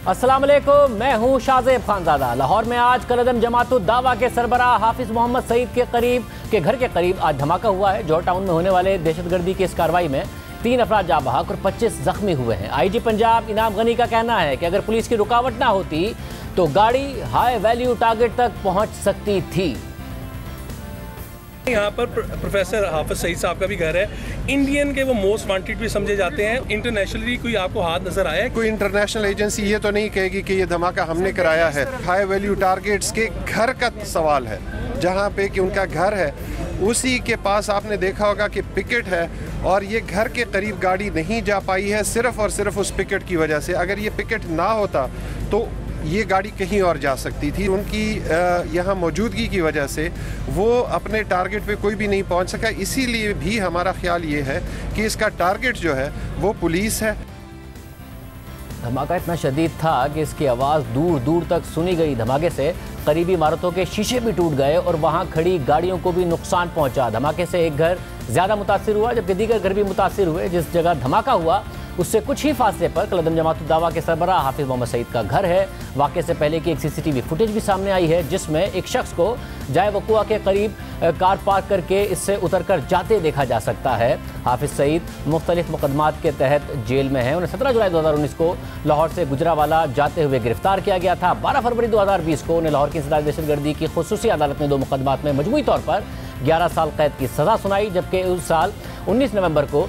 अस्सलाम वालेकुम, मैं हूं शाज़ेब खानज़ादा। लाहौर में आज कलअदम जमातुद दावा के सरबराह हाफिज मोहम्मद सईद के घर के करीब आज धमाका हुआ है। जौहर टाउन में होने वाले दहशतगर्दी की इस कार्रवाई में 3 अफराद जाँ बहक और 25 जख्मी हुए हैं। IG पंजाब इनाम गनी का कहना है कि अगर पुलिस की रुकावट ना होती तो गाड़ी हाई वैल्यू टारगेट तक पहुंच सकती थी। यहाँ पर प्रोफेसर हाफिज सईद साहब का भी घर है। इंडियन के वो मोस्ट वांटेड भी समझे जाते हैं। इंटरनेशनली कोई आपको हाथ नजर आया है? कोई इंटरनेशनल एजेंसी ये तो नहीं कहेगी कि ये धमाका हमने कराया है। हाई वैल्यू टारगेट्स के घर का सवाल है, जहाँ पे कि उनका घर है उसी के पास आपने देखा होगा कि पिकेट है और ये घर के करीब गाड़ी नहीं जा पाई है सिर्फ और सिर्फ उस पिकेट की वजह से। अगर ये पिकेट ना होता तो ये गाड़ी कहीं और जा सकती थी। उनकी यहाँ मौजूदगी की वजह से वो अपने टारगेट पे कोई भी नहीं पहुँच सका। इसीलिए भी हमारा ख्याल ये है कि इसका टारगेट जो है वो पुलिस है। धमाका इतना शदीद था कि इसकी आवाज़ दूर दूर तक सुनी गई। धमाके से करीबी इमारतों के शीशे भी टूट गए और वहाँ खड़ी गाड़ियों को भी नुकसान पहुँचा। धमाके से एक घर ज़्यादा मुतासिर हुआ जबकि दीगर घर भी मुतासिर हुए। जिस जगह धमाका हुआ उससे कुछ ही फासले पर कलअदम जमातुद दावा के सरबराह हाफिज मोहम्मद सईद का घर है। वाक़े से पहले की एक CCTV फुटेज भी सामने आई है जिसमें एक शख्स को जाए वक़ुआ के करीब कार पार्क करके इससे उतरकर जाते देखा जा सकता है। हाफिज सईद मुख्तलिफ मुकदमात के तहत जेल में है। उन्हें 17 जुलाई 2019 को लाहौर से गुजरावाला जाते हुए गिरफ्तार किया गया था। 12 फरवरी 2020 को उन्हें लाहौर की इंसदाद दहशतगर्दी की खुसूसी अदालत में 2 मुकदमात में मजमूई तौर पर 11 साल कैद की सज़ा सुनाई, जबकि उस साल 19 नवंबर को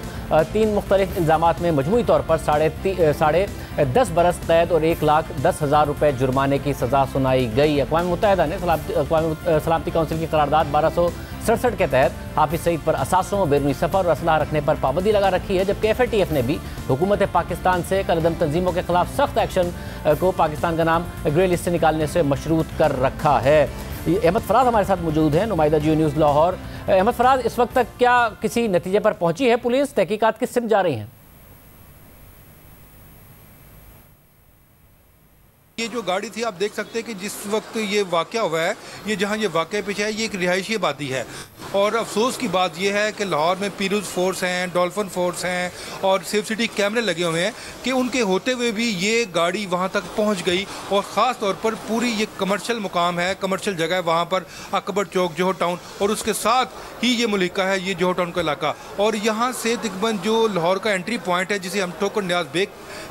3 मुख्तलिफ इल्ज़ामात में मजमूई तौर पर 10.5 बरस कैद और 1,10,000 रुपये जुर्माने की सज़ा सुनाई गई। अक़वाम मुत्तहिदा ने सलामती काउंसिल की करारदाद 1267 के तहत हाफिज सईद पर असासों, बैरूनी सफ़र और असलाह रखने पर पाबंदी लगा रखी है, जबकि FATF ने भी हुकूमत पाकिस्तान से कलअदम तंजीमों के खिलाफ सख्त एक्शन को पाकिस्तान का नाम ग्रे लिस्ट से निकालने से मशरूत कर रखा है। अहमद फराज हमारे साथ मौजूद हैं, नुमाइंदा जियो न्यूज़ लाहौर। अहमद फराज, इस वक्त तक क्या किसी नतीजे पर पहुंची है पुलिस? तहकीकात किस सिमत जा रही हैं? ये जो गाड़ी थी आप देख सकते हैं कि जिस वक्त ये वाक़या हुआ है, ये जहाँ ये वाक़या पेश है, ये एक रिहायशी आबादी है। और अफसोस की बात यह है कि लाहौर में पीरूज फोर्स हैं, डॉल्फिन फोर्स हैं और सेफ सिटी कैमरे लगे हुए हैं कि उनके होते हुए भी ये गाड़ी वहाँ तक पहुँच गई। और ख़ास तौर पर पूरी ये कमर्शियल मुकाम है, कमर्शियल जगह है वहाँ पर, अकबर चौक जौहर टाउन और उसके साथ ही ये मुलिका है, ये जौहर टाउन का इलाका। और यहाँ से तकरीबन जो लाहौर का एंट्री पॉइंट है जिसे हम ठोकर न्याज बेग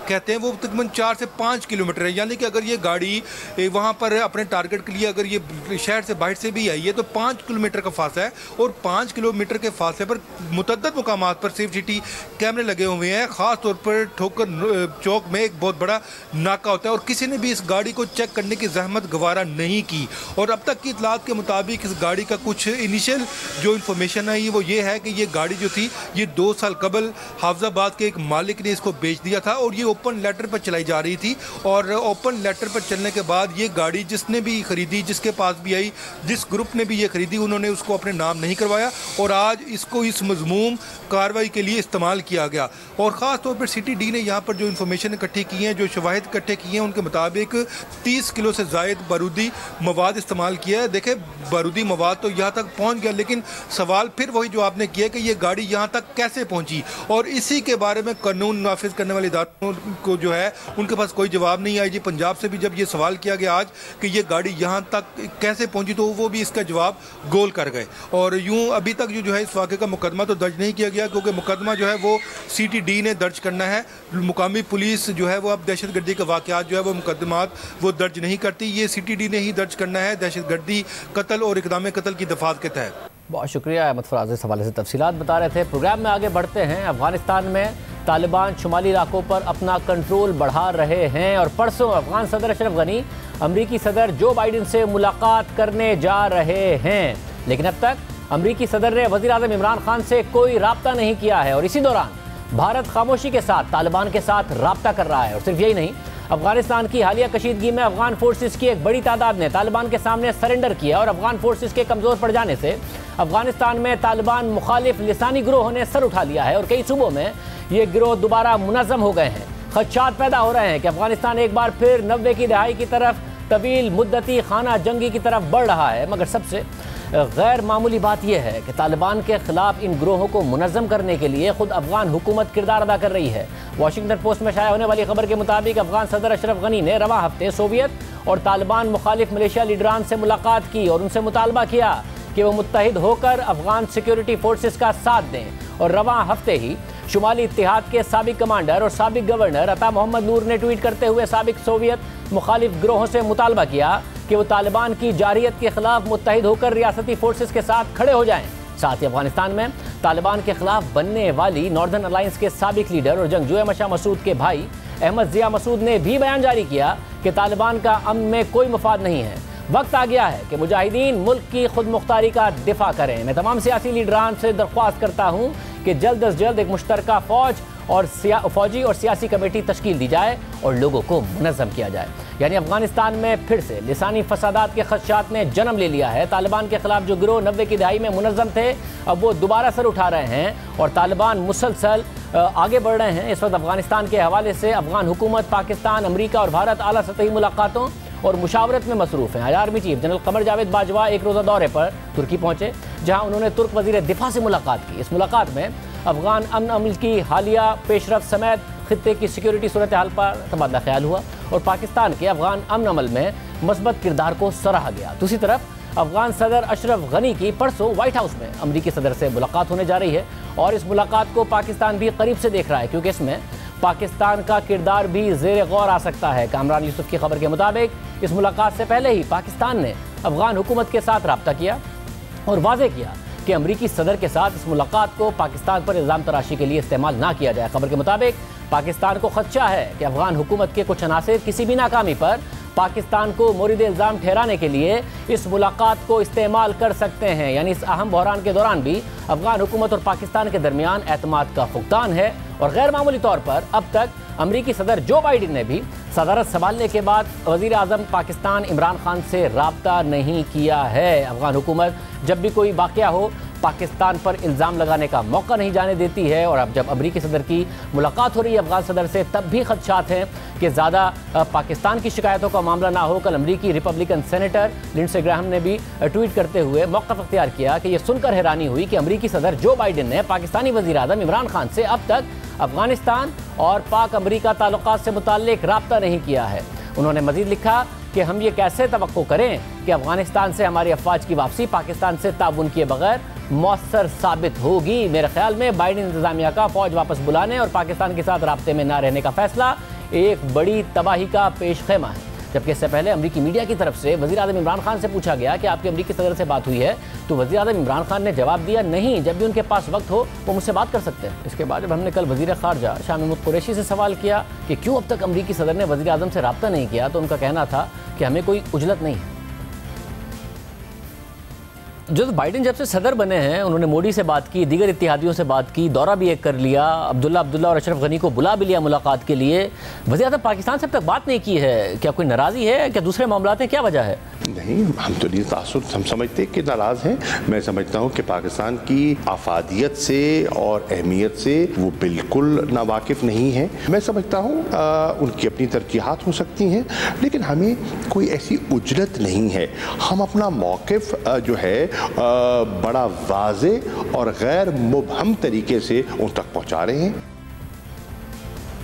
कहते हैं, वो तकरीबन 4 से 5 किलोमीटर है। यानी कि अगर ये गाड़ी वहाँ पर अपने टारगेट के लिए अगर ये शहर से बाहर से भी आई है तो 5 किलोमीटर का फासला है। और 5 किलोमीटर के फासले पर मुतअद्दिद मुकामात पर सेफ सिटी कैमरे लगे हुए हैं। ख़ास तौर पर ठोकर चौक में एक बहुत बड़ा नाका होता है और किसी ने भी इस गाड़ी को चेक करने की जहमत गवारा नहीं की। और अब तक की इतलात के मुताबिक इस गाड़ी का कुछ इनिशियल जो इन्फॉर्मेशन है वो ये है कि ये गाड़ी जो थी ये 2 साल कबल हाफिजाबाद के एक मालिक ने इसको बेच दिया था और ये ओपन लेटर पर चलाई जा रही थी। और ओपन लेटर पर चलने के बाद ये गाड़ी जिसने भी खरीदी, जिसके पास भी आई, जिस ग्रुप ने भी ये खरीदी, उन्होंने उसको अपने नाम नहीं करवाया और आज इसको इस मजमूम कार्रवाई के लिए इस्तेमाल किया गया। और ख़ास तौर पर CTD ने यहाँ पर जो इन्फॉर्मेशन इकट्ठी की है, जो शवाहिद इकट्ठे किए हैं, उनके मुताबिक 30 किलो से ज़ायद बारूदी मवाद इस्तेमाल किया है। देखें, बारूदी मवाद तो यहाँ तक पहुँच गया, लेकिन सवाल फिर वही जो आपने किया कि ये गाड़ी यहाँ तक कैसे पहुँची। और इसी के बारे में कानून नाफिज करने वाले इदारों को जो है उनके पास कोई जवाब नहीं। IG पंजाब से भी जब ये सवाल किया गया आज कि ये गाड़ी यहाँ तक कैसे पहुँची तो वो भी इसका जवाब गोल कर गए। और यूँ अभी तक जो है इस वाक़े का मुकदमा तो दर्ज नहीं किया गया क्योंकि मुकदमा जो है वो CTD ने दर्ज करना है। मुकामी पुलिस जो है वो अब दहशतगर्दी के वाक़यात जो है वो मुकदमात वो दर्ज नहीं करती, ये CTD ने ही दर्ज करना है दहशतगर्दी, कत्ल और इक़दाम कत्ल की दफ़ात के तहत। बहुत शुक्रिया अहमद फराज, इस हवाले से तफसीलात बता रहे थे। प्रोग्राम में आगे बढ़ते हैं। अफगानिस्तान में तालिबान शुमाली इलाकों पर अपना कंट्रोल बढ़ा रहे हैं और परसों अफगान सदर अशरफ गनी अमरीकी सदर जो बाइडन से मुलाकात करने जा रहे हैं, लेकिन अब तक अमरीकी सदर ने वज़ीर आज़म इमरान खान से कोई राब्ता नहीं किया है। और इसी दौरान भारत खामोशी के साथ तालिबान के साथ राब्ता कर रहा है। और सिर्फ यही नहीं, अफगानिस्तान की हालिया कशीदगी में अफगान फोर्सेस की एक बड़ी तादाद ने तालिबान के सामने सरेंडर किया और अफगान फोर्सेस के कमज़ोर पड़ जाने से अफगानिस्तान में तालिबान मुखालिफ लिसानी गिरोह ने सर उठा लिया है और कई सूबों में ये गिरोह दोबारा मुनज़्ज़म हो गए हैं। खदशात पैदा हो रहे हैं कि अफगानिस्तान एक बार फिर 90 की दहाई की तरफ तवील मुद्दती खाना जंगी की तरफ बढ़ रहा है। मगर सबसे गैर मामूली बात यह है कि तालिबान के खिलाफ इन ग्रोहों को मुनज़्ज़म करने के लिए खुद अफगान हुकूमत किरदार अदा कर रही है। वाशिंगटन पोस्ट में शाया होने वाली खबर के मुताबिक अफगान सदर अशरफ गनी ने रवां हफ्ते सोवियत और तालिबान मुखालिफ मलेशिया लीडरान से मुलाकात की और उनसे मुतालबा किया कि वो मुत्तहिद होकर अफगान सिक्योरिटी फोर्सेस का साथ दें। और रवां हफ्ते ही शुमाली इत्तेहाद के साबिक कमांडर और साबिक गवर्नर अता मोहम्मद नूर ने ट्वीट करते हुए साबिक सोवियत मुखालिफ ग्रोहों से मुतालबा किया कि वो तालिबान की जारियत के खिलाफ मुत्तहिद होकर रियासती फोर्सेस के साथ खड़े हो जाएं। साथ ही अफगानिस्तान में तालिबान के खिलाफ बनने वाली नॉर्दर्न अलायंस के साबिक लीडर और जंगजू मशा मसूद के भाई अहमद जिया मसूद ने भी बयान जारी किया कि तालिबान का अमन में कोई मफाद नहीं है। वक्त आ गया है कि मुजाहिदीन मुल्क की खुद मुख्तारी का दिफा करें। मैं तमाम सियासी लीडरान से दरख्वास्त करता हूँ कि जल्द अज जल्द एक मुश्तरका फौजी और सियासी कमेटी तश्कील दी जाए और लोगों को मुनज़्ज़म किया जाए। यानी अफगानिस्तान में फिर से लिसानी फसादात के खदशात ने जन्म ले लिया है। तालिबान के खिलाफ जो गिरोह 90 की दहाई में मुनज़्ज़म थे, अब वो दोबारा सर उठा रहे हैं और तालिबान मुसलसल आगे बढ़ रहे हैं। इस वक्त अफगानिस्तान के हवाले से अफगान हुकूमत, पाकिस्तान, अमरीका और भारत आला सतही मुलाकातों और मुशावरत में मसरूफ़ हैं। Army chief general Qamar Javed Bajwa एक रोज़ा दौरे पर तुर्की पहुँचे, जहाँ उन्होंने तुर्क वज़ीर दिफा से मुलाकात की। इस मुलाकात में अफगान अमन अमल की हालिया पेशरफ समेत खित्ते की सिक्योरिटी सूरत हाल पर तबादला ख्याल हुआ और पाकिस्तान के अफगान अमन अमल में मस्बत किरदार को सराहा गया। दूसरी तरफ अफगान सदर अशरफ गनी की परसों व्हाइट हाउस में अमरीकी सदर से मुलाकात होने जा रही है और इस मुलाकात को पाकिस्तान भी करीब से देख रहा है, क्योंकि इसमें पाकिस्तान का किरदार भी ज़ेर गौर आ सकता है। कामरान यूसुफ की खबर के मुताबिक इस मुलाकात से पहले ही पाकिस्तान ने अफगान हुकूमत के साथ रब्ता किया और वाज़े किया कि अमरीकी सदर के साथ इस मुलाकात को पाकिस्तान पर इल्ज़ाम तराशी के लिए इस्तेमाल ना किया जाए। खबर के मुताबिक पाकिस्तान को खदशा है कि अफगान हुकूमत के कुछ अनासिर किसी भी नाकामी पर पाकिस्तान को मोरिद इल्ज़ाम ठहराने के लिए इस मुलाकात को इस्तेमाल कर सकते हैं। यानी इस अहम बहरान के दौरान भी अफगान हुकूमत और पाकिस्तान के दरमियान एतमाद का फुकदान है और गैर मामूली तौर पर अब तक अमरीकी सदर जो बाइडेन ने भी सदारत संभालने के बाद वज़ीर आज़म पाकिस्तान इमरान खान से रब्ता नहीं किया है। अफगान हुकूमत जब भी कोई वाक़या हो पाकिस्तान पर इल्ज़ाम लगाने का मौका नहीं जाने देती है और अब जब अमरीकी सदर की मुलाकात हो रही है अफगान सदर से, तब भी खदशात हैं कि ज़्यादा पाकिस्तान की शिकायतों का मामला ना हो। कल अमरीकी रिपब्लिकन सेनेटर लिंडसे ग्राहम ने भी ट्वीट करते हुए मौक़िफ़ अख्तियार किया कि यह सुनकर हैरानी हुई कि अमरीकी सदर जो बाइडेन ने पाकिस्तानी वज़ीर आज़म इमरान खान से अब तक अफगानिस्तान और पाक अमरीका ताल्लुकात से मुताल्लिक रब्ता नहीं किया है। उन्होंने मज़ीद लिखा कि हम ये कैसे तवक्को करें कि अफगानिस्तान से हमारी अफवाज की वापसी पाकिस्तान से ताउन किए बगैर मौसर साबित होगी। मेरे ख्याल में बाइडेन इंतज़ामिया का फ़ौज वापस बुलाने और पाकिस्तान के साथ राब्ते में ना रहने का फ़ैसला एक बड़ी तबाही का पेश ख़ैमा है। जबकि इससे पहले अमरीकी मीडिया की तरफ से वज़ीर आज़म इमरान खान से पूछा गया कि आपके अमरीकी सदर से बात हुई है, तो वज़ीर आज़म इमरान खान ने जवाब दिया नहीं, जब भी उनके पास वक्त हो वो मुझसे बात कर सकते हैं। इसके बाद जब हमने कल वज़ीर ख़ारजा शाह महमूद कुरैशी से सवाल किया कि क्यों अब तक अमरीकी सदर ने वज़ीर आज़म से रब्ता नहीं किया, तो उनका कहना था कि हमें कोई उजलत नहीं है। जो बाइडेन जब से सदर बने हैं उन्होंने मोदी से बात की, दीगर इत्तेहादियों से बात की, दौरा भी एक कर लिया, अब्दुल्ला और अशरफ गनी को बुला भी लिया मुलाकात के लिए। वज़ीर आज़म पाकिस्तान से अब तक बात नहीं की है, क्या कोई नाराज़ी है, क्या दूसरे मामलात हैं, क्या वजह है? नहीं, हम तो नहीं तासुर हम समझते कि नाराज़ हैं। मैं समझता हूँ कि पाकिस्तान की आफादियत से और अहमियत से वो बिल्कुल नावाकिफ़ नहीं है। मैं समझता हूँ उनकी अपनी तरजीहात हो सकती हैं, लेकिन हमें कोई ऐसी उजलत नहीं है। हम अपना मौक़िफ़ जो है बड़ा वाज़े और गैर मुबहम तरीके से उन तक पहुँचा रहे हैं।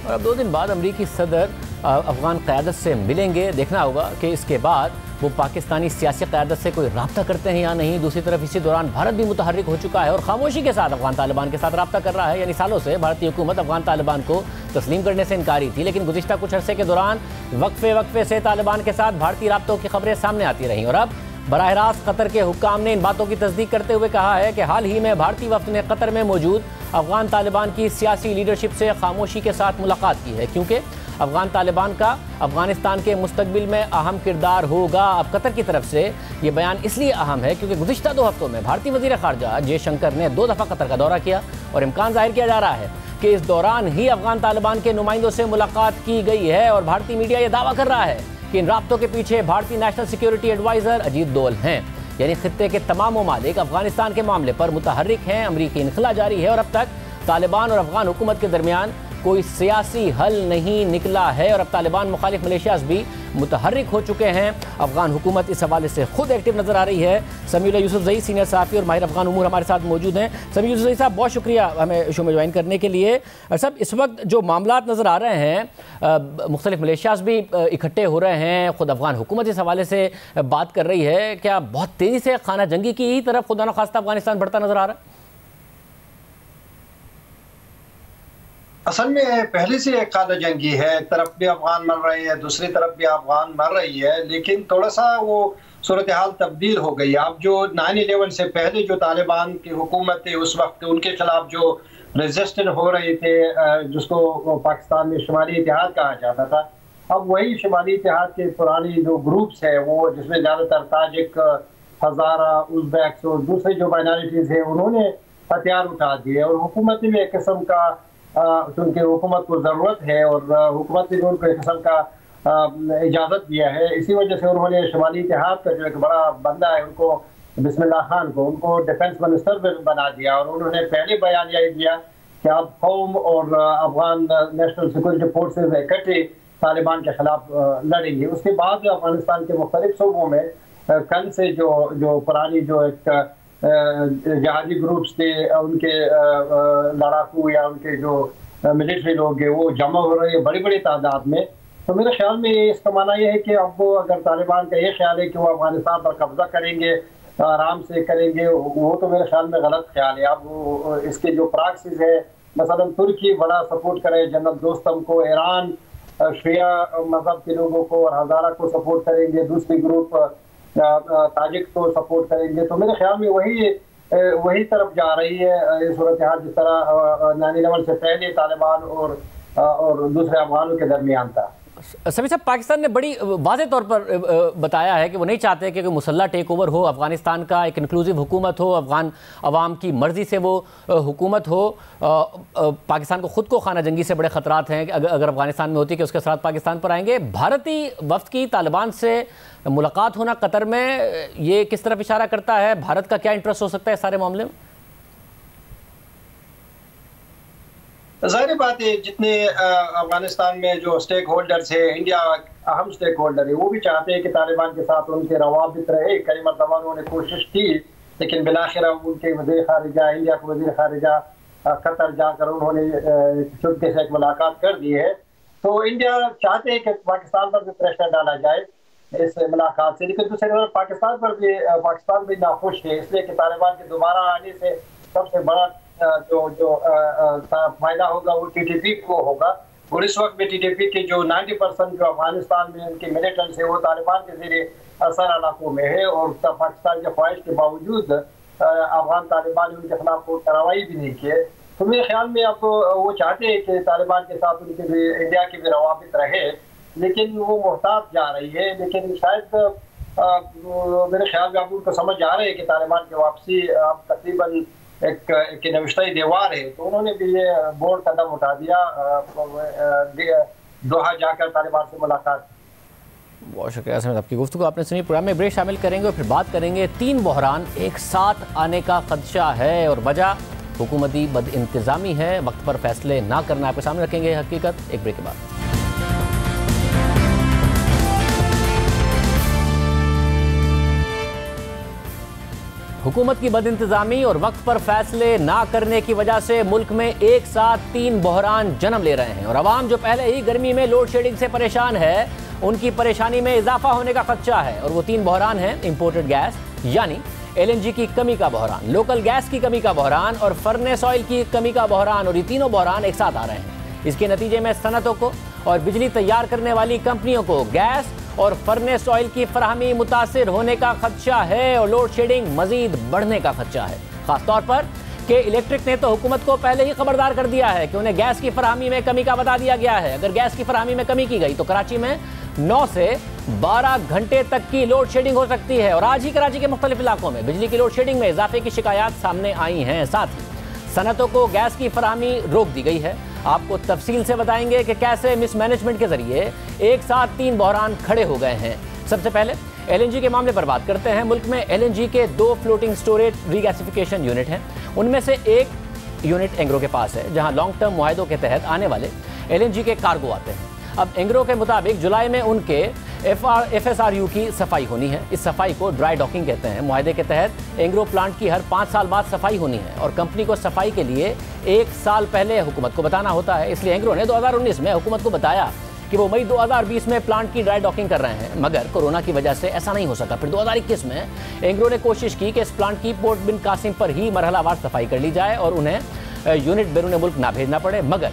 और अब 2 दिन बाद अमरीकी सदर अफगान क़यादत से मिलेंगे। देखना होगा कि इसके बाद वो पाकिस्तानी सियासी क़यादत से कोई रब्ता करते हैं या नहीं। दूसरी तरफ इसी दौरान भारत भी मुतहर्रिक हो चुका है और खामोशी के साथ अफगान तालिबान के साथ रब्ता कर रहा है। यानी सालों से भारतीय हुकूमत अफगान तालिबान को तस्लीम करने से इनकारी थी, लेकिन गुज़िश्ता कुछ अरसे के दौरान वक्फे से तालिबान के साथ भारतीय रब्तों की खबरें सामने आती रहीं और अब बराह रास्त कतर के हुक्काम ने इन बातों की तस्दीक करते हुए कहा है कि हाल ही में भारतीय वफ़द ने कतर में मौजूद अफगान तालिबान की सियासी लीडरशिप से खामोशी के साथ मुलाकात की है, क्योंकि अफगान तालिबान का अफगानिस्तान के मुस्तकबिल में अहम किरदार होगा। अब कतर की तरफ से ये बयान इसलिए अहम है क्योंकि गुज़िश्ता 2 हफ्तों में भारतीय वज़ीर ख़ारजा जयशंकर ने 2 दफ़ा कतर का दौरा किया और इम्कान ज़ाहिर किया जा रहा है कि इस दौरान ही अफगान तालिबान के नुमाइंदों से मुलाकात की गई है और भारतीय मीडिया ये दावा कर रहा है कि इन राब्तों के पीछे भारतीय national security adviser Ajit Doval हैं। यानी खित्ते के तमाम ममालिक अफगानिस्तान के मामले पर मुतहर्रिक हैं। अमरीकी इनखला जारी है और अब तक तालिबान और अफगान हुकूमत के दरमियान कोई सियासी हल नहीं निकला है और अब तालिबान मुखालिफ मलेशियाज भी मुतहर्रिक हो चुके हैं। अफगान हुकूमत इस हवाले से खुद एक्टिव नजर आ रही है। समीउल्लाह यूसुफजई सीनियर सहाफ़ी और माहिर अफगान उमूर हमारे साथ मौजूद हैं। समीउल्लाह यूसुफजई साहब, बहुत शुक्रिया हमें शो में ज्वाइन करने के लिए। सब इस वक्त जो मामलात नज़र आ रहे हैं, मुख्तलिफ मलेशियाज भी इकट्ठे हो रहे हैं, खुद अफगान हुकूमत इस हवाले से बात कर रही है, क्या बहुत तेज़ी से खाना जंगी की ही तरफ खुदा न खास्ता अफगानिस्तान बढ़ता नजर आ रहा है? असल में पहले से एक खाना जंगी है, एक तरफ भी अफगान मर रहे हैं, दूसरी तरफ भी अफगान मर रही है, लेकिन थोड़ा सा वो सूरत हाल तब्दील हो गई। अब जो 9/11 से पहले जो तालिबान की हुकूमत थी उस वक्त उनके खिलाफ जो रेजिस्टेंट हो रहे थे, जिसको पाकिस्तान में शुमाली इतिहाद कहा जाता था, अब वही शुमाली इतिहाद के पुरानी जो ग्रुप्स है वो, जिसमें ज़्यादातर ताजिक, हज़ारा, उज़्बेक्स और दूसरे जो माइनॉरिटीज़ हैं, उन्होंने हथियार उठा दिए और हुकूमत में एक किस्म का, क्योंकि हुकूमत को ज़रूरत है और हुकूमत ने उनको एक किस्म का इजाज़त दिया है, इसी वजह से उन्होंने शुमाली इतिहाद का जो एक बड़ा बंदा है उनको, बिस्मिल्लाह खान को, उनको डिफेंस मिनिस्टर बना दिया और उन्होंने पहले बयान यही दिया कि अब कौम और अफगान नेशनल सिक्योरिटी फोर्सेज इकट्ठे तालिबान के खिलाफ लड़ेंगे। उसके बाद अफगानिस्तान के मुख्तलिफ सूबों में कल से जो पुरानी जो एक जहाजी ग्रुप्स थे, उनके लड़ाकू या उनके जो मिलिट्री लोग हैं वो जमा हो रहे हैं बड़ी बड़ी तादाद में। तो मेरे ख्याल में इसका माना यह है कि अब वो, अगर तालिबान का ये ख्याल है कि वो अफगानिस्तान पर कब्जा करेंगे, आराम से करेंगे, वो तो मेरे ख्याल में गलत ख्याल है। अब इसके जो प्रॉक्सीज है, मसलन तुर्की बड़ा सपोर्ट करे जनरल दोस्तम को, ईरान शिया मजहब के लोगों को और हज़ारा को सपोर्ट करेंगे, दूसरी ग्रुप ताजिक को सपोर्ट करेंगे, तो मेरे ख्याल में वही तरफ जा रही है ये सूरत हाल जिस तरह 9/11 से पहले तालिबान और दूसरे अफगानों के दरमियान था। सभी साहब, पाकिस्तान ने बड़ी वाज़ेह तौर पर बताया है कि वो नहीं चाहते कि कोई मुसल्ला टेक ओवर हो, अफगानिस्तान का एक इंक्लूसिव हुकूमत हो, अफगान अवाम की मर्जी से वो हुकूमत हो। पाकिस्तान को खुद को खाना जंगी से बड़े ख़तरात हैं कि अगर अफगानिस्तान में होती कि उसके असरात पाकिस्तान पर आएंगे। भारतीय वफ्द की तालिबान से मुलाकात होना कतर में, ये किस तरफ इशारा करता है? भारत का क्या इंटरेस्ट हो सकता है इस सारे मामले में? ज़ाहिर बात है, जितने अफगानिस्तान में जो स्टेक होल्डर्स है, इंडिया अहम स्टेक होल्डर है, वो भी चाहते हैं कि तालिबान के साथ उनके रवाबित रहे। कई मरतबा उन्होंने कोशिश की, लेकिन बिलाखिर उनके वज़ीर ख़ारिजा, इंडिया के वज़ीर ख़ारिजा कतर जाकर उन्होंने चुपके से एक मुलाकात कर दी है। तो इंडिया चाहते हैं कि पाकिस्तान पर भी प्रेशर डाला जाए इस मुलाकात से, लेकिन दूसरी तरफ पाकिस्तान भी नाखुश है, इसलिए कि तालिबान के दोबारा आने से सबसे बड़ा जो फायदा होगा वो TTP को होगा। और इस वक्त में TTP के जो 90% जो अफगानिस्तान में उनके मिलिटेंट्स है वो तालिबान के ज़रिए असर इलाकों में है और पाकिस्तान के ख्वाहिश के बावजूद अफगान तालिबान उनके खिलाफ कोई कार्रवाई भी नहीं किए। तो मेरे ख्याल में अब वो चाहते हैं कि तालिबान के साथ उनके भी इंडिया की भी रवाबित रहे, लेकिन वो मोहतात जा रही है। लेकिन शायद मेरे ख्याल में अब उनको समझ आ रहे हैं कि तालिबान की वापसी अब तकरीबन एक नविश्ता दीवार है, तो उन्होंने भी ये बोल्ड कदम उठा दिया, दोहा जाकर तालिबान से मुलाकात। बहुत शुक्रिया समीर, आपकी गुफ्तगू आपने सुनी। प्रोग्राम में ब्रेक शामिल करेंगे और फिर बात करेंगे 3 बहरान एक साथ आने का खदशा है और वजह हुकूमती बदइंतजामी है, वक्त पर फैसले ना करना। आपके सामने रखेंगे हकीकत एक ब्रेक के बाद। हुकूमत की बदइंतजामी और वक्त पर फैसले ना करने की वजह से मुल्क में एक साथ 3 बहरान जन्म ले रहे हैं और आवाम जो पहले ही गर्मी में लोड शेडिंग से परेशान है, उनकी परेशानी में इजाफा होने का खदशा है। और वो 3 बहरान हैं: इंपोर्टेड गैस यानी LNG की कमी का बहरान, लोकल गैस की कमी का बहरान और फर्नेस ऑयल की कमी का बहरान। और ये तीनों बहरान एक साथ आ रहे हैं। इसके नतीजे में सनतों को और बिजली तैयार करने वाली कंपनियों को गैस और फर्नेस ऑयल की फराहमी मुतासिर होने का खदशा है और लोड शेडिंग मजीद बढ़ने का खदशा है। खासतौर पर कि इलेक्ट्रिक ने तो हुकूमत को पहले ही खबरदार कर दिया है कि उन्हें गैस की फराहमी में कमी का बता दिया गया है। अगर गैस की फराहमी में कमी की गई तो कराची में 9 से 12 घंटे तक की लोड शेडिंग हो सकती है। और आज ही कराची के मुख्तलिफ इलाकों में बिजली की लोड शेडिंग में इजाफे की शिकायत सामने आई हैं। साथ ही सनतों को गैस की फराहमी रोक दी गई है। आपको तफसील से बताएंगे कि कैसे मिसमैनेजमेंट के जरिए एक साथ 3 बहरान खड़े हो गए हैं। सबसे पहले LNG के मामले पर बात करते हैं। मुल्क में LNG के 2 फ्लोटिंग स्टोरेज रीगैसिफिकेशन यूनिट हैं। उनमें से एक यूनिट एंग्रो के पास है, जहां लॉन्ग टर्म मुआहदों के तहत आने वाले LNG के कार्गो आते हैं। अब एंग्रो के मुताबिक जुलाई में उनके FSRU की सफाई होनी है। इस सफाई को ड्राई डॉकिंग कहते हैं। मुआहदे के तहत एंग्रो प्लांट की हर 5 साल बाद सफाई होनी है और कंपनी को सफाई के लिए 1 साल पहले हुकूमत को बताना होता है। इसलिए एंग्रो ने 2019 में हुकूमत को बताया कि वो मई 2020 में प्लांट की ड्राई डॉकिंग कर रहे हैं, मगर कोरोना की वजह से ऐसा नहीं हो सका। फिर 2021 में एंग्रो ने कोशिश की कि इस प्लांट की पोर्ट बिन कासिम पर ही मरहलावार सफाई कर ली जाए और उन्हें यूनिट बैरून मुल्क ना भेजना पड़े, मगर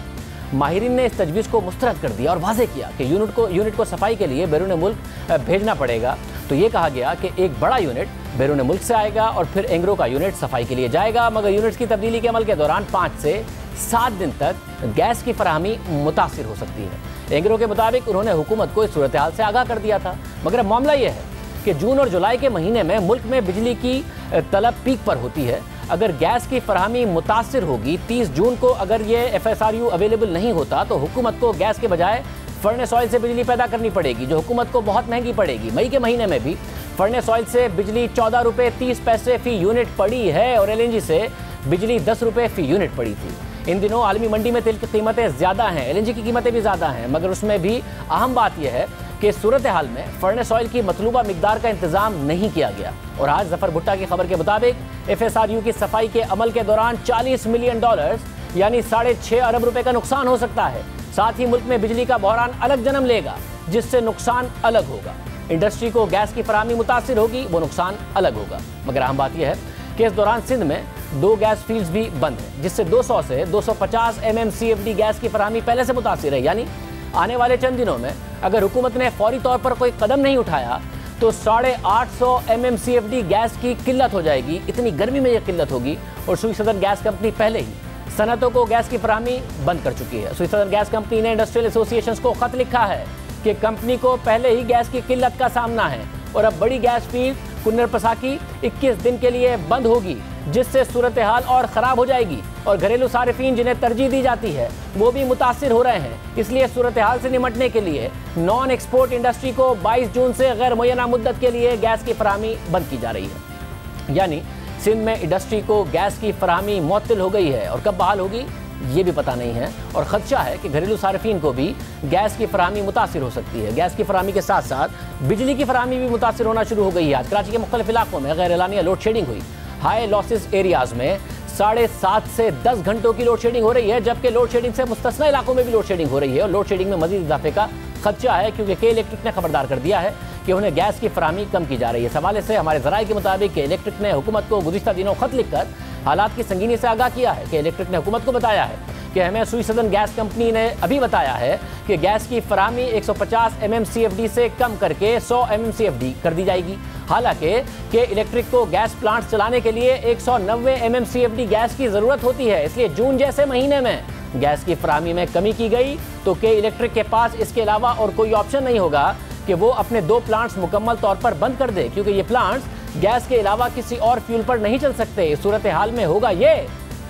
माहिरीन ने इस तजवीज़ को मुस्तरद कर दिया और वाज़े किया कि यूनिट को सफाई के लिए बैरून मुल्क भेजना पड़ेगा। तो ये कहा गया कि एक बड़ा यूनिट बैरून मुल्क से आएगा और फिर एंग्रो का यूनिट सफाई के लिए जाएगा, मगर यूनिट्स की तब्दीली के अमल के दौरान 5 से 7 दिन तक गैस की फराहमी मुतासिर हो सकती है। एंग्रो के मुताबिक उन्होंने हुकूमत को इस सूरत हाल से आगाह कर दिया था, मगर मामला यह है कि जून और जुलाई के महीने में मुल्क में बिजली की तलब पीक पर होती है। अगर गैस की फराहमी मुतासिर होगी, 30 जून को अगर ये FSRU अवेलेबल नहीं होता तो हुकूमत को गैस के बजाय फर्नेस ऑयल से बिजली पैदा करनी पड़ेगी, जो हुकूमत को बहुत महंगी पड़ेगी। मई के महीने में भी फर्नेस ऑयल से बिजली 14 रुपये 30 पैसे फ़ी यूनिट पड़ी है और LNG से बिजली 10 रुपये फ़ी यूनिट पड़ी थी। इन दिनों आलमी मंडी में तेल की कीमतें ज़्यादा हैं, LNG की कीमतें भी ज़्यादा हैं, मगर उसमें भी अहम बात यह है कि सूरत हाल में फर्नेस ऑयल की मतलूबा मिकदार का इंतजाम नहीं किया गया। और आज जफर भुट्टा की खबर के मुताबिक FSRU की सफाई के अमल के दौरान $40 मिलियन यानी 6.5 अरब रुपए का नुकसान हो सकता है। साथ ही मुल्क में बिजली का बहरान अलग जन्म लेगा, जिससे नुकसान अलग होगा। इंडस्ट्री को गैस की फराहमी मुतासिर होगी, वो नुकसान अलग होगा। मगर अहम बात यह है कि इस दौरान सिंध में 2 गैस फील्ड्स भी बंद हैं, जिससे 200 से 250 MMCFD गैस की फराहमी पहले से मुतासिर है। यानी आने वाले चंद दिनों में अगर हुकूमत ने फौरी तौर पर कोई कदम नहीं उठाया तो 850 MMCFD गैस की किल्लत हो जाएगी। इतनी गर्मी में यह किल्लत होगी। और सुई सदर गैस कंपनी पहले ही सनतों को गैस की फराहमी बंद कर चुकी है। सुई सदर गैस कंपनी ने इंडस्ट्रियल एसोसिएशंस को खत लिखा है कि कंपनी को पहले ही गैस की किल्लत का सामना है और अब बड़ी गैस फील्ड कुन्नर पसाकी 21 दिन के लिए बंद होगी, जिससे सूरत हाल और ख़राब हो जाएगी और घरेलू सारिफीन जिन्हें तरजीह दी जाती है वो भी मुतासिर हो रहे हैं। इसलिए सूरत हाल से निमटने के लिए नॉन एक्सपोर्ट इंडस्ट्री को 22 जून से गैर मुय्यना मुद्दत के लिए गैस की फराहमी बंद की जा रही है। यानी सिंध में इंडस्ट्री को गैस की फराहमी मुअत्तल हो गई है और कब बहाल होगी ये भी पता नहीं है। और खदशा है कि घरेलू सारिफीन को भी गैस की फराहमी मुतासिर हो सकती है। गैस की फराहमी के साथ साथ बिजली की फराहमी भी मुतासिर होना शुरू हो गई है। आज कराची के मुख्तलिफ इलाकों में गैर एलानिया लोड शेडिंग हुई। हाई लॉसेस एरियाज में 7.5 से 10 घंटों की लोड शेडिंग हो रही है, जबकि लोड शेडिंग से मुस्तस्ना इलाकों में भी लोड शेडिंग हो रही है और लोड शेडिंग में मजीद इजाफे का खदशा है, क्योंकि के इलेक्ट्रिक ने खबरदार कर दिया है कि उन्हें गैस की फराहमी कम की जा रही है। इस हवाले से हमारे ज़राए के मुताबिक के इलेक्ट्रिक ने हुकूमत को गुज़िश्ता दिनों खत लिखकर हालात की संगीनी से आगाह किया है। कि इलेक्ट्रिक ने हुकूमत को बताया है कि हमें सुई सदन गैस कंपनी ने अभी बताया है कि गैस की फराहमी 150 MMCFD से कम करके 100 MMCFD कर दी जाएगी। हालांकि के इलेक्ट्रिक को गैस प्लांट चलाने के लिए 190 MMCFD गैस की ज़रूरत होती है। इसलिए जून जैसे महीने में गैस की फराहमी में कमी की गई तो के इलेक्ट्रिक के पास इसके अलावा और कोई ऑप्शन नहीं होगा कि वो अपने 2 प्लांट्स मुकम्मल तौर पर बंद कर दे, क्योंकि ये प्लांट्स गैस के अलावा किसी और फ्यूल पर नहीं चल सकते। इस सूरत हाल में होगा ये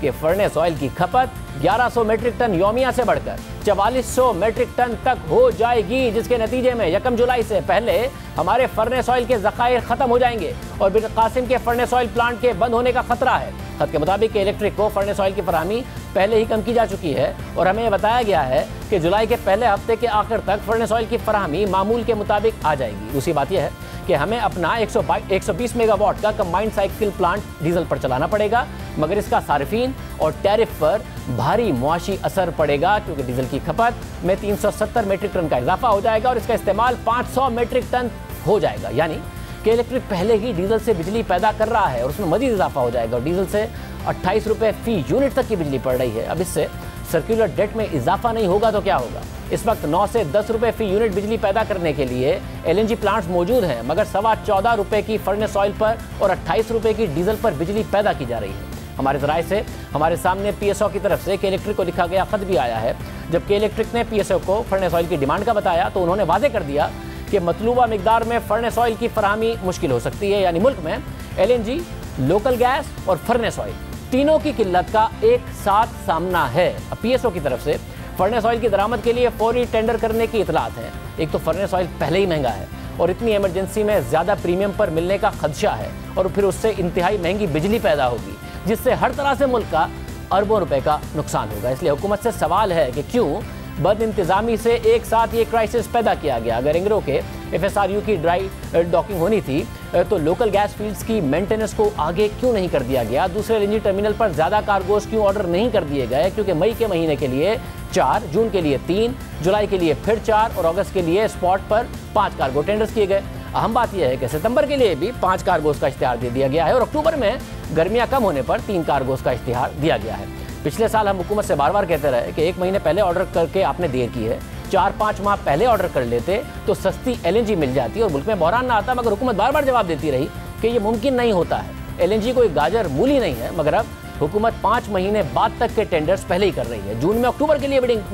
कि फर्नेस ऑयल की खपत 1100 मीट्रिक टन यौमिया से बढ़कर 4400 मीट्रिक टन तक हो जाएगी, जिसके नतीजे में 1 जुलाई से पहले हमारे फर्नेस ऑयल के ज़खायर ख़त्म हो जाएंगे और बिन कासिम के फर्नेस ऑयल प्लांट के बंद होने का खतरा है। खत के मुताबिक इलेक्ट्रिक को फर्नेस ऑयल की फराहमी पहले ही कम की जा चुकी है और हमें यह बताया गया है कि जुलाई के पहले हफ्ते के आखिर तक फर्नेस ऑयल की फराहमी मामूल के मुताबिक आ जाएगी। दूसरी बात यह है कि हमें अपना 120 मेगावाट का कंबाइंड साइकिल प्लांट डीजल पर चलाना पड़ेगा, मगर इसका सारिफीन और टैरिफ पर भारी मुआशी असर पड़ेगा, क्योंकि डीजल की खपत में 370 मीट्रिक टन का इजाफा हो जाएगा और इसका इस्तेमाल 500 मीट्रिक टन हो जाएगा। यानी कि इलेक्ट्रिक पहले ही डीजल से बिजली पैदा कर रहा है और उसमें मजीद इजाफा हो जाएगा और डीजल से 28 रुपये फ़ी यूनिट तक की बिजली पड़ रही है। अब इससे सर्कुलर डेट में इजाफा नहीं होगा तो क्या होगा। इस वक्त 9 से 10 रुपये फ़ी यूनिट बिजली पैदा करने के लिए LNG प्लांट्स मौजूद हैं, मगर 14.25 रुपये की फर्नेस ऑयल पर और 28 रुपये की डीजल पर बिजली पैदा की जा रही है। हमारे ज़राए से हमारे सामने PSO की तरफ से के इलेक्ट्रिक को लिखा गया खत भी आया है। जब के इलेक्ट्रिक ने PSO को फर्नेस ऑयल की डिमांड का बताया तो उन्होंने वाजे कर दिया कि मतलूबा मिकदार में फर्नेस ऑयल की फराहमी मुश्किल हो सकती है। यानी मुल्क में LNG, लोकल गैस और फर्नेस ऑयल तीनों की किल्लत का एक साथ सामना है। अब PSO की तरफ से फर्नेस ऑयल की दरामद के लिए फौरी टेंडर करने की इतलात है। एक तो फर्नेस ऑयल पहले ही महंगा है और इतनी इमरजेंसी में ज़्यादा प्रीमियम पर मिलने का खदशा है और फिर उससे इंतहाई महंगी बिजली पैदा होगी, जिससे हर तरह से मुल्क का अरबों रुपए का नुकसान होगा। इसलिए हुकूमत से सवाल है कि क्यों बद इंतजामी से एक साथ ये क्राइसिस पैदा किया गया। अगर एंग्रो के FSRU की ड्राई डॉकिंग होनी थी तो लोकल गैस फील्ड्स की मेंटेनेंस को आगे क्यों नहीं कर दिया गया? दूसरे LNG टर्मिनल पर ज़्यादा कार्गोस क्यों ऑर्डर नहीं कर दिए गए? क्योंकि मई के महीने के लिए 4, जून के लिए 3, जुलाई के लिए फिर 4 और अगस्त के लिए स्पॉट पर 5 कार्गो टेंडर्स किए गए। अहम बात यह है कि सितंबर के लिए भी 5 कार्गोस का इश्तिहार दे दिया गया है और अक्टूबर में गर्मियां कम होने पर 3 कार्गोस का इश्तिहार दिया गया है। पिछले साल हम हुकूमत से बार बार कहते रहे कि 1 महीने पहले ऑर्डर करके आपने देर की है, 4-5 माह पहले ऑर्डर कर लेते तो सस्ती LNG मिल जाती और मुल्क में बहरान ना आता। मगर हुकूमत बार बार जवाब देती रही कि ये मुमकिन नहीं होता है। LNG कोई गाजर मूली नहीं है। मगर अब हुकूमत 5 महीने बाद तक के टेंडर्स पहले ही कर रही है। जून में अक्टूबर के लिए बिड्स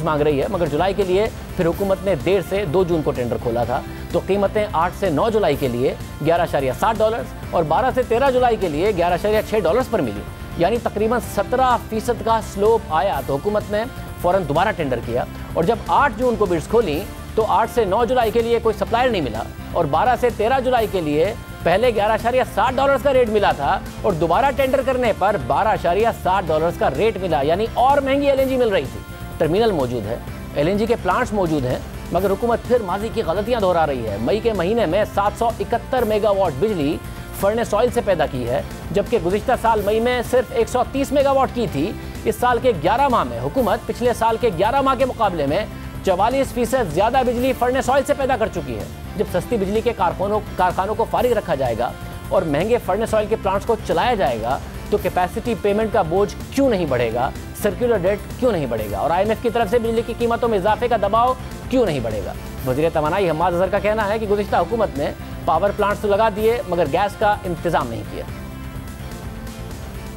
मांग रही है, मगर जुलाई के लिए फिर हुकूमत ने देर से 2 जून को टेंडर खोला था। तो कीमतें 8 से 9 जुलाई के लिए $11.60 और 12 से 13 जुलाई के लिए $11.6 पर मिली, यानी तकरीबन 17% का स्लोप आया। तो हुकूमत ने फ़ौरन दोबारा टेंडर किया और जब 8 जून को बिड्स खोली तो 8 से 9 जुलाई के लिए कोई सप्लायर नहीं मिला और 12 से 13 जुलाई के लिए पहले $11.60 का रेट मिला था और दोबारा टेंडर करने पर $12.60 का रेट मिला, यानी और महंगी LNG मिल रही थी। टर्मिनल मौजूद है, LNG के प्लांट्स मौजूद हैं, मगर हुकूमत फिर माजी की गलतियां दोहरा रही है। मई के महीने में 771 मेगावाट बिजली फर्नेस ऑयल से पैदा की है, जबकि गुज़िश्ता साल मई में सिर्फ 130 मेगावाट की थी। इस साल के 11 माह में हुकूमत पिछले साल के 11 माह के मुकाबले में 44% ज़्यादा बिजली फर्नेस ऑयल से पैदा कर चुकी है। जब सस्ती बिजली के कारखानों को फारिग रखा जाएगा और महंगे फर्नेस ऑयल के प्लांट्स को चलाया जाएगा तो कैपेसिटी पेमेंट का बोझ क्यों नहीं बढ़ेगा, सर्कुलर डेट क्यों नहीं बढ़ेगा और IMF की तरफ से बिजली की कीमतों में इजाफे का दबाव क्यों नहीं बढ़ेगा? वज़ीर तवानाई हम्माद अज़हर का कहना है कि गुज़िश्ता हुकूमत ने पावर प्लांट्स तो लगा दिए मगर गैस का इंतज़ाम नहीं किया।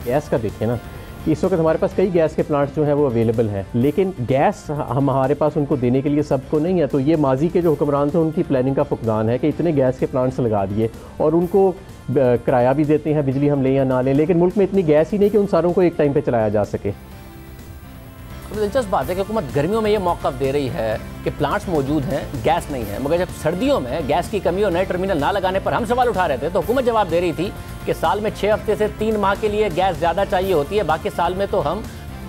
गैस का देखिए ना, इस वक्त हमारे पास कई गैस के प्लांट्स जो हैं वो अवेलेबल हैं, लेकिन गैस हमारे पास उनको देने के लिए सबको नहीं है। तो ये माजी के जो हुक्मरान थे उनकी प्लानिंग का फुकदान है कि इतने गैस के प्लांट्स लगा दिए और उनको किराया भी देते हैं, बिजली हम लें या ना लें, लेकिन मुल्क में इतनी गैस ही नहीं कि उन सारों को एक टाइम पे चलाया जा सके। दिलचस्प बात है कि हुकूमत गर्मियों में ये मौक़िफ़ दे रही है कि प्लांट्स मौजूद हैं, गैस नहीं है, मगर जब सर्दियों में गैस की कमी और नए टर्मिनल ना लगाने पर हम सवाल उठा रहे थे तो हुकूमत जवाब दे रही थी कि साल में 6 हफ्ते से 3 माह के लिए गैस ज़्यादा चाहिए होती है, बाकी साल में तो हम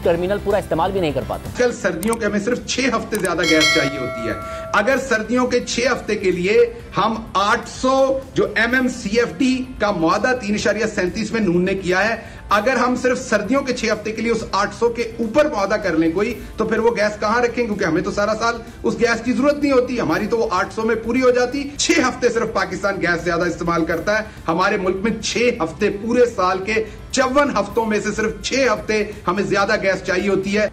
टर्मिनल पूरा इस्तेमाल भी नहीं कर पाते। कल सर्दियों के हमें सिर्फ 6 हफ्ते ज्यादा गैस चाहिए होती है। अगर सर्दियों के 6 हफ्ते के लिए हम 800 जो MMCFD का मुआहदा 3.37 में नून ने किया है, अगर हम सिर्फ सर्दियों के 6 हफ्ते के लिए उस 800 के ऊपर मुआहदा कर लें कोई, तो फिर वो गैस कहां रखें? क्योंकि हमें तो सारा साल उस गैस की जरूरत नहीं होती, हमारी तो वो 800 में पूरी हो जाती। 6 हफ्ते सिर्फ पाकिस्तान गैस ज्यादा इस्तेमाल करता है। हमारे मुल्क में 6 हफ्ते पूरे साल के 54 हफ्तों में से सिर्फ 6 हफ्ते हमें ज्यादा गैस चाहिए होती है।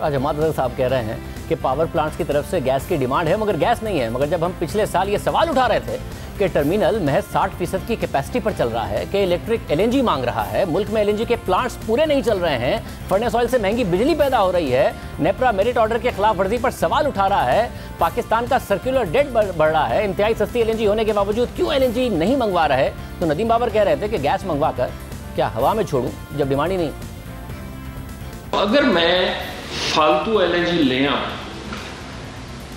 आज हम्माद अज़हर साहब कह रहे हैं कि पावर प्लांट्स की तरफ से गैस की डिमांड है मगर गैस नहीं है। मगर जब हम पिछले साल ये सवाल उठा रहे थे कि टर्मिनल महज 60% की कैपेसिटी पर चल रहा है, कि इलेक्ट्रिक LNG मांग रहा है, मुल्क में LNG के प्लांट्स पूरे नहीं चल रहे हैं, फर्नेस ऑयल से महंगी बिजली पैदा हो रही है, नेपरा मेरिट ऑर्डर के खिलाफ वर्जी पर सवाल उठा रहा है, पाकिस्तान का सर्कुलर डेट बढ़ रहा है, इंतहाई सस्ती LNG होने के बावजूद क्यों LNG नहीं मंगवा रहे? तो नदीम बाबर कह रहे थे कि गैस मंगवा कर क्या हवा में छोड़ूं जब डिमांड ही नहीं। अगर मैं फालतू LNG ले आऊं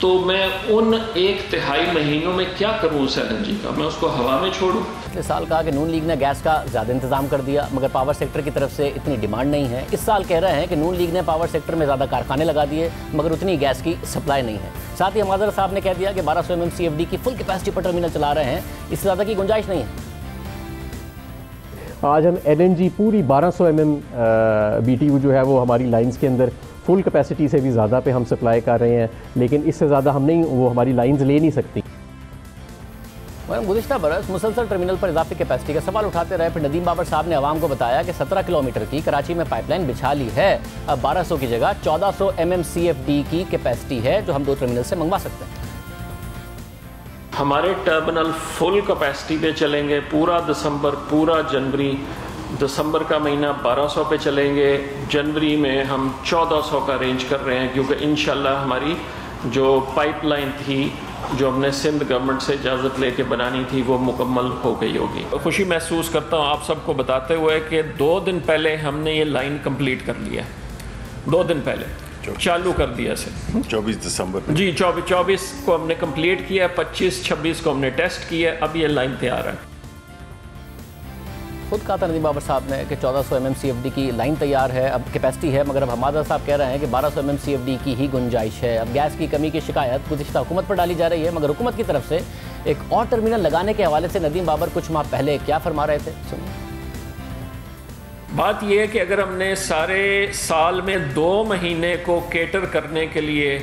तो मैं उन 1/3 महीनों में क्या करूं उस LNG का? मैं उसको हवा में छोड़ूं? पिछले साल कहा कि नून लीग ने गैस का ज़्यादा इंतजाम कर दिया मगर पावर सेक्टर की तरफ से इतनी डिमांड नहीं है। इस साल कह रहे हैं कि नून लीग ने पावर सेक्टर में ज़्यादा कारखाने लगा दिए मगर उतनी गैस की सप्लाई नहीं है। साथ ही हम्माद अज़हर साहब ने कह दिया कि 1200 MMCFD की फुल कैपेसिटी पर टर्मिनल चला रहे हैं, इससे ज़्यादा की गुंजाइश नहीं है। आज हम LNG पूरी 1200 MMBTU जो है वो हमारी लाइंस के अंदर फुल कैपेसिटी से भी ज़्यादा पे हम सप्लाई कर रहे हैं, लेकिन इससे ज़्यादा हम नहीं, वो हमारी लाइंस ले नहीं सकती। गुज़िश्ता बरस मुसलसल टर्मिनल पर इजाफी कैपेसिटी का सवाल उठाते रहे। फिर नदीम बाबर साहब ने आवाम को बताया कि 17 किलोमीटर की कराची में पाइपलाइन बिछा ली है, अब 1200 की जगह 1400 MMCFD की कैपेसिटी है जो हम 2 टर्मिनल से मंगवा सकते हैं। हमारे टर्मिनल फुल कैपेसिटी पे चलेंगे पूरा दिसंबर, पूरा जनवरी। दिसंबर का महीना 1200 पे चलेंगे, जनवरी में हम 1400 का रेंज कर रहे हैं क्योंकि इंशाल्लाह हमारी जो पाइपलाइन थी जो हमने सिंध गवर्नमेंट से इजाज़त लेके बनानी थी वो मुकम्मल हो गई होगी। खुशी महसूस करता हूँ आप सबको बताते हुए कि 2 दिन पहले हमने ये लाइन कंप्लीट कर लिया है। 2 दिन पहले चालू कर दिया से 24 दिसंबर जी 24 को हमने कंप्लीट किया, 25-26 को हमने टेस्ट किया, अब ये लाइन तैयार है। खुद कहा था नदीम बाबर साहब ने कि 1400 MMCFD की लाइन तैयार है, अब कैपेसिटी है, मगर अब हमादा साहब कह रहे हैं कि 1200 MMCFD की ही गुंजाइश है। अब गैस की कमी की शिकायत गुज़िश्ता हुकूमत पर डाली जा रही है, मगर हुकूमत की तरफ से एक और टर्मिनल लगाने के हवाले से नदीम बाबर कुछ माह पहले क्या फरमा रहे थे, सुनिए। बात यह है कि अगर हमने सारे साल में 2 महीने को केटर करने के लिए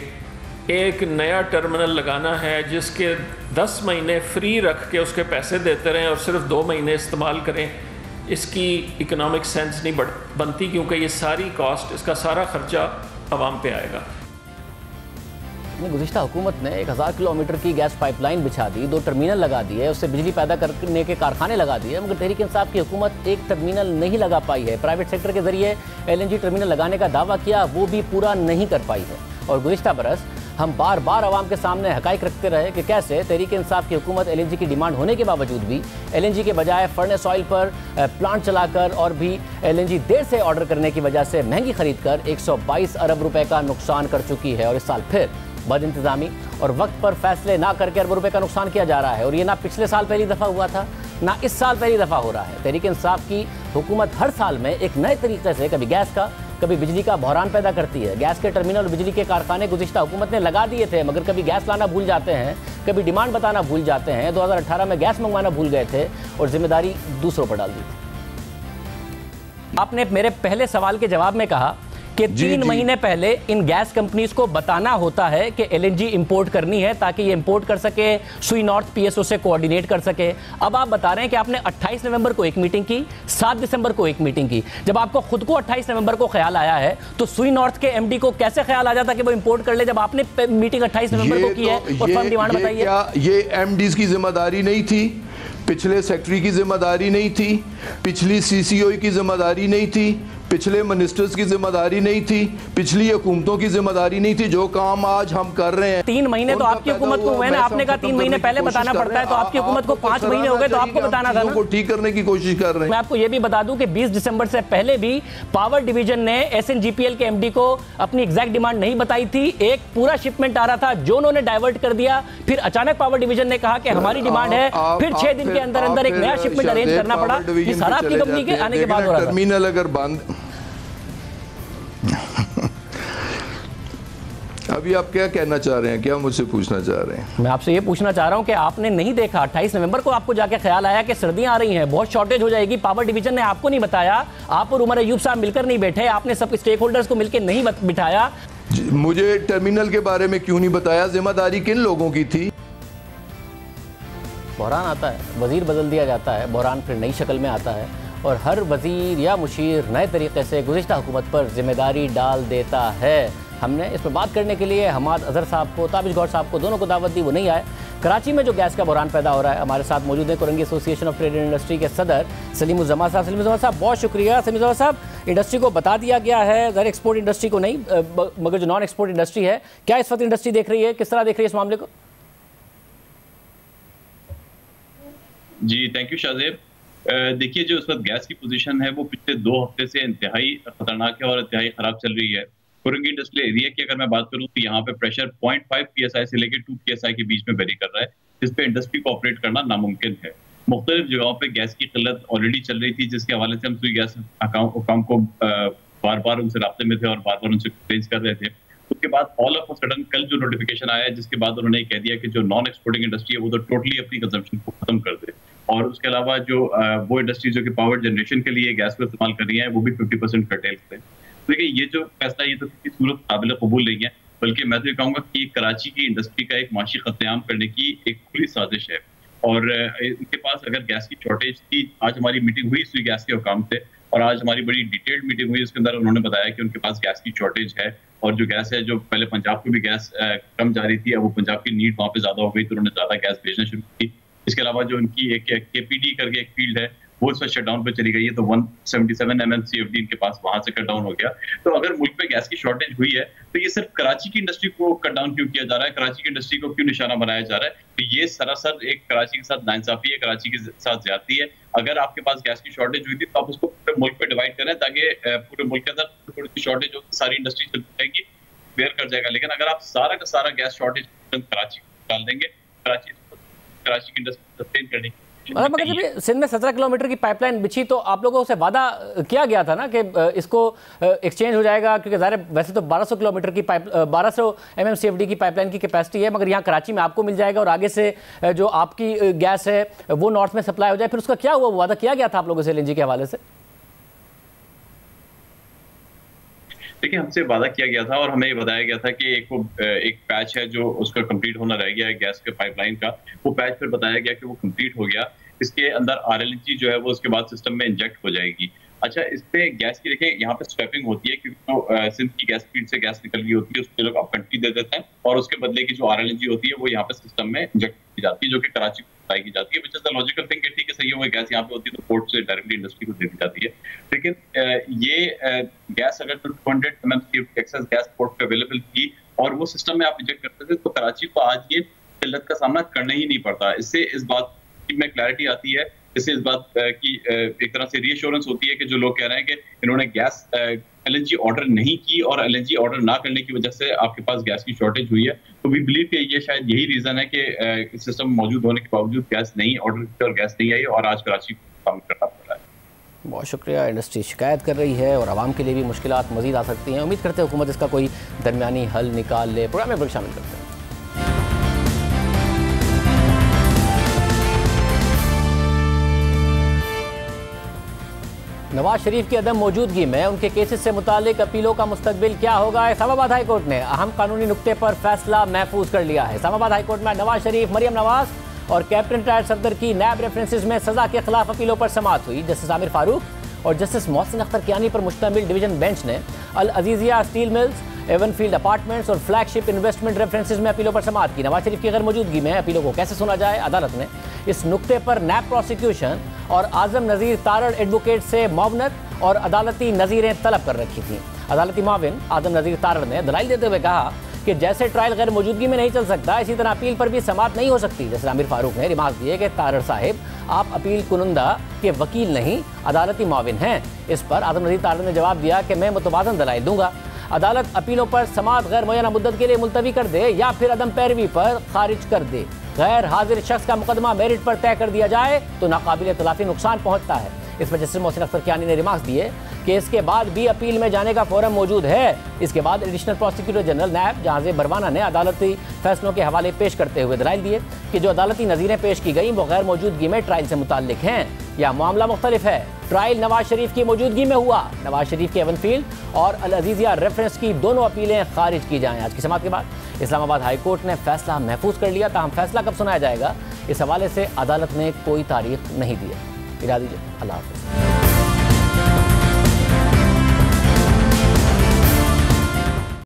एक नया टर्मिनल लगाना है जिसके 10 महीने फ्री रख के उसके पैसे देते रहें और सिर्फ 2 महीने इस्तेमाल करें, इसकी इकोनॉमिक सेंस नहीं बनती, क्योंकि ये सारी कॉस्ट, इसका सारा खर्चा आवाम पे आएगा। गुज़िश्ता हुकूमत ने 1000 किलोमीटर की गैस पाइपलाइन बिछा दी, 2 टर्मिनल लगा दिए, उससे बिजली पैदा करने के कारखाने लगा दिए, मगर तहरीक इंसाफ की हुकूमत एक टर्मिनल नहीं लगा पाई है। प्राइवेट सेक्टर के जरिए LNG टर्मिनल लगाने का दावा किया, वो भी पूरा नहीं कर पाई है। और गुज़िश्ता बरस हम बार बार आवाम के सामने हकाइक रखते रहे कि कैसे तहरीक इंसाफ की हुकूमत LNG की डिमांड होने के बावजूद भी LNG के बजाय फर्नेस ऑयल पर प्लांट चलाकर और भी LNG देर से ऑर्डर करने की वजह से महंगी खरीद कर 122 अरब रुपए का नुकसान कर चुकी है। और इस साल फिर बद इंतजामी और वक्त पर फैसले ना करके अरबों रुपए का नुकसान किया जा रहा है। और ये ना पिछले साल पहली दफ़ा हुआ था, ना इस साल पहली दफ़ा हो रहा है। तहरीक इंसाफ की हुकूमत हर साल में एक नए तरीके से कभी गैस का, कभी बिजली का बहरान पैदा करती है। गैस के टर्मिनल और बिजली के कारखाने गुज़िश्ता हुकूमत ने लगा दिए थे, मगर कभी गैस लाना भूल जाते हैं, कभी डिमांड बताना भूल जाते हैं। 2018 में गैस मंगवाना भूल गए थे और जिम्मेदारी दूसरों पर डाल दी थी। आपने मेरे पहले सवाल के जवाब में कहा कि 3 महीने पहले इन गैस कंपनीज को बताना होता है कि LNG इंपोर्ट करनी है ताकि ये इंपोर्ट कर सके, सुई नॉर्थ PSO से कोऑर्डिनेट कर सके। अब आप बता रहे हैं कि आपने 28 नवंबर को एक मीटिंग की, 7 दिसंबर को एक मीटिंग की। जब आपको खुद को 28 नवंबर को ख्याल आया है तो सुई नॉर्थ के MD को कैसे ख्याल आ जाता कि वो इंपोर्ट कर ले, जब आपने मीटिंग 28 नवंबर को की है और फर्म डिमांड बताइए। ये MDs की जिम्मेदारी नहीं थी, पिछले सेक्रेटरी की जिम्मेदारी नहीं थी, पिछली CCO की जिम्मेदारी नहीं थी, पिछले मिनिस्टर्स की जिम्मेदारी नहीं थी, पिछली हुकूमतों की जिम्मेदारी नहीं थी। जो काम आज हम कर रहे हैं, 3 महीने तो आपकी हुकूमत को हुए ना, आपने कहा 3 महीने पहले बताना पड़ता है, तो आपकी हुकूमत को 5 महीने हो गए तो आपको बताना था ना। ठीक करने की कोशिश कर रहे हैं। मैं आपको यह भी बता दूं कि 20 दिसंबर से पहले भी पावर डिवीजन ने SNGPL के MD को अपनी एग्जैक्ट डिमांड नहीं बताई थी। एक पूरा शिपमेंट आ रहा था जो उन्होंने डाइवर्ट कर दिया, फिर अचानक पावर डिवीजन ने कहा कि हमारी डिमांड है, फिर 6 दिन के अंदर अंदर एक नया शिपमेंट अरेंज करना पड़ा। ये सारा आपकी कंपनी के आने के बाद हो रहा था। टर्मिनल अगर बंद, अभी आप क्या कहना चाह रहे हैं, क्या मुझसे पूछना चाह रहे हैं? मैं आपसे ये पूछना चाह रहा हूं कि आपने नहीं देखा, 28 नवंबर को आपको जाके ख्याल आया कि सर्दियां आ रही हैं, बहुत शॉर्टेज हो जाएगी, पावर डिवीजन ने आपको नहीं बताया, आप और उमर अयूब साहब मिलकर नहीं बैठे, आपने सब स्टेक होल्डर्स को मिलकर नहीं बिठाया। मुझे टर्मिनल के बारे में क्यों नहीं बताया? जिम्मेदारी किन लोगों की थी? बहरान आता है, वजीर बदल दिया जाता है, बहरान फिर नई शक्ल में आता है और हर वजीर या मुशीर नए तरीके से गुज़िश्ता हुकूमत पर जिम्मेदारी डाल देता है। हमने इस पर बात करने के लिए हमाद अजहर साहब को, ताबिश गौर साहब को, दोनों को दावत दी, वो नहीं आए। कराची में जो गैस का बहरान पैदा हो रहा है, हमारे साथ मौजूद है Korangi association of trade and industry के सदर सलीमुज़्ज़मा साहब। सलीमुज़्ज़मा साहब बहुत शुक्रिया। सलीमुज़्ज़मा साहब, इंडस्ट्री को बता दिया गया है, ज़रा एक्सपोर्ट इंडस्ट्री को नहीं, मगर जो नॉन एक्सपोर्ट इंडस्ट्री है, क्या इस वक्त इंडस्ट्री देख रही है, किस तरह देख रही है इस मामले को? जी थैंक यू शाहजेब। देखिए, जो इस वक्त गैस की पोजीशन है वो पिछले 2 हफ्ते से इंतहाई खतरनाक है और इंतहाई खराब चल रही है। कोरंगी इंडस्ट्रियल एरिया की अगर मैं बात करूं तो यहाँ पे प्रेशर 0.5 PSI से लेकर 2 PSI के बीच में वेरी कर रहा है, जिस पे इंडस्ट्री को ऑपरेट करना नामुमकिन है। मुख्तलिफ जगहों पे गैस की किल्लत ऑलरेडी चल रही थी, जिसके हवाले से हम सुई गैस अकाउंट को बार बार उनसे राब्ते में थे और बार बार उनसे एक्सचेंज कर रहे थे। उसके बाद ऑल ऑफ अ सडन कल जो नोटिफिकेशन आया है, जिसके बाद उन्होंने कह दिया कि जो नॉन एक्सपोर्टिंग इंडस्ट्री है वो तो टोटली अपनी कंजम्पशन को खत्म कर दे, और उसके अलावा जो वो इंडस्ट्री जो कि पावर जनरेशन के लिए गैस को इस्तेमाल कर रही है वो भी 50% कर्टेल करें। देखिए, ये जो फैसला ये तो किसी सूरत काबिल कबूल नहीं है, बल्कि मैं तो ये कहूँगा कि कराची की इंडस्ट्री का एक माशी कत्लेआम करने की एक खुली साजिश है। और इनके पास अगर गैस की शॉर्टेज थी, आज हमारी मीटिंग हुई सुई गैस के हुकाम से और आज हमारी बड़ी डिटेल्ड मीटिंग हुई, उसके अंदर उन्होंने बताया कि उनके पास गैस की शॉर्टेज है और जो गैस है, जो पहले पंजाब को भी गैस कम जा रही थी, अब वो पंजाब की नीड वहाँ पे ज्यादा हो गई तो उन्होंने ज्यादा गैस भेजना शुरू की। इसके अलावा जो उनकी एक KPD करके एक फील्ड है वो इस वक्त शटडाउन पे चली गई है, तो 177 MMCFD इनके पास वहां से कट डाउन हो गया। तो अगर मुल्क में गैस की शॉर्टेज हुई है तो ये सिर्फ कराची की इंडस्ट्री को कट डाउन क्यों किया जा रहा है, कराची की इंडस्ट्री को क्यों निशाना बनाया जा रहा है? तो ये सरासर एक कराची के साथ नाइंसाफी है, कराची के साथ ज्यादती है। अगर आपके पास गैस की शॉर्टेज हुई थी तो आप उसको पूरे मुल्क पे डिवाइड करें ताकि पूरे मुल्क के अंदर थोड़ी सी शॉर्टेज हो, सारी इंडस्ट्री चल जाएगी, बेयर कर जाएगा। लेकिन अगर आप सारा का सारा गैस शॉर्टेज कराची डाल देंगे, कराची की इंडस्ट्री सस्टेन करने की मगर जब सिंध में 17 किलोमीटर की पाइपलाइन बिछी तो आप लोगों से वादा किया गया था ना कि इसको एक्सचेंज हो जाएगा, क्योंकि ज़ाहिर वैसे तो 1200 किलोमीटर की 1200 MMCFD की पाइपलाइन की कैपेसिटी है, मगर यहाँ कराची में आपको मिल जाएगा और आगे से जो आपकी गैस है वो नॉर्थ में सप्लाई हो जाए। फिर उसका क्या हुआ? वो वादा किया गया था आप लोगों से LNG के हवाले से? देखिए, हमसे वादा किया गया था और हमें ये बताया गया था कि एक पैच है जो उसका कंप्लीट होना रह गया है गैस के पाइपलाइन का। वो पैच फिर बताया गया कि वो कंप्लीट हो गया, इसके अंदर RLNG जो है वो उसके बाद सिस्टम में इंजेक्ट हो जाएगी। अच्छा, इस पे गैस की देखिए यहाँ पे स्वैपिंग होती है, क्योंकि तो सिंध की गैस फील्ड से गैस निकल रही होती है, उसके लोग अपकंट्री दे देते हैं और उसके बदले की जो RLNG होती है वो यहाँ पे सिस्टम में इंजेक्ट की जाती है, जो कि कराची को सप्लाई की जाती है। Which is the logical thing, ठीक है, सही है, वो गैस यहाँ पे होती है तो पोर्ट से डायरेक्टली इंडस्ट्री को दे दी जाती है। लेकिन ये गैस अगर 200 MMCFD एक्सेस गैस पोर्ट पे अवेलेबल थी और वो सिस्टम में आप इंजेक्ट करते थे तो कराची को आज ये किल्लत का सामना करना ही नहीं पड़ता। इससे इस बात में क्लैरिटी आती है, इससे इस बात की एक तरह से रीअश्योरेंस होती है कि जो लोग कह रहे हैं कि इन्होंने गैस LNG ऑर्डर नहीं की और LNG ऑर्डर ना करने की वजह से आपके पास गैस की शॉर्टेज हुई है, तो वी बिलीव कि ये शायद यही रीजन है कि सिस्टम मौजूद होने के बावजूद गैस नहीं ऑर्डर की और गैस नहीं आई और आज कराची को काम करना पड़ रहा है। बहुत शुक्रिया। इंडस्ट्री शिकायत कर रही है और आवाम के लिए भी मुश्किलात मजीद आ सकती हैं। उम्मीद करते हैं हुकूमत इसका कोई दरमियानी हल निकाल ले। प्रोग्राम में शामिल करते हैं। नवाज शरीफ की अदम मौजूदगी में उनके केसेस से मुतालिक अपीलों का मुस्तकबिल क्या होगा? इस्लामाबाद हाई कोर्ट ने अहम कानूनी नुक्ते पर फैसला महफूज कर लिया है। इस्लामाबाद हाई कोर्ट में नवाज शरीफ, मरियम नवाज और कैप्टन रिटायर्ड सफदर की नैब रेफरेंसेस में सजा के खिलाफ अपीलों पर समाअत हुई। जस्टिस आमिर फारूक और जस्टिस मोहसिन अख्तर कियानी पर मुश्तमिल डिवीजन बेंच ने Al Azizia steel mills, Avenfield apartments और फ्लैगशिप इन्वेस्टमेंट रेफरेंसेस में अपीलों पर समाअत की। नवाज शरीफ की गैर मौजूदगी में अपीलों को कैसे सुना जाए? अदालत ने इस नुक्ते पर नैब प्रोसिक्यूशन और आजम नज़ीर तारड़ एडवोकेट से मुआवनत और अदालती नज़ीरें तलब कर रखी थी। अदालती मुआविन आजम नज़ीर तारड़ ने दलाइल देते हुए कहा कि जैसे ट्रायल गैर मौजूदगी में नहीं चल सकता, इसी तरह अपील पर भी समाअत नहीं हो सकती। जैसे आमिर फारूक ने रिमार्क दिए कि तारड़ साहिब आप अपील कुनंदा के वकील नहीं, अदालती मुआविन हैं। इस पर आजम नज़ीर तारड़ ने जवाब दिया कि मैं मुतवाज़न दलाइल दूंगा। अदालत अपीलों पर समाअत गैर मुय्यना मुद्दत के लिए मुलतवी कर दे या फिर अदम पैरवी पर खारिज कर दे। गैर हाजिर शख्स का मुकदमा मेरिट पर तय कर दिया जाए तो नाकाबिल तलाफी नुकसान पहुंचता है। इस पर जस्टिस मोहसिन अख्तर कियानी ने रिमार्क्स दिए कि इसके बाद भी अपील में जाने का फोरम मौजूद है। इसके बाद एडिशनल प्रोसिक्यूटर जनरल नैब जहांज़ेब बरवाना ने अदालती फैसलों के हवाले पेश करते हुए दलाइल दिए कि जो अदालती नज़ीरें पेश की गई वो गैर मौजूदगी में ट्रायल से मुताल्लिक हैं या मामला मुख्तलिफ है। ट्रायल नवाज शरीफ की मौजूदगी में हुआ। नवाज शरीफ के एवनफील्ड और अल अजीजिया रेफरेंस की दोनों अपीलें खारिज की जाएं। आज की समाअत के बाद इस्लामाबाद हाई कोर्ट ने फैसला महफूज कर लिया। ताहम फैसला कब सुनाया जाएगा, इस हवाले से अदालत ने कोई तारीख नहीं दी है। इरा दीजिए, अल्लाह हाफ़िज़।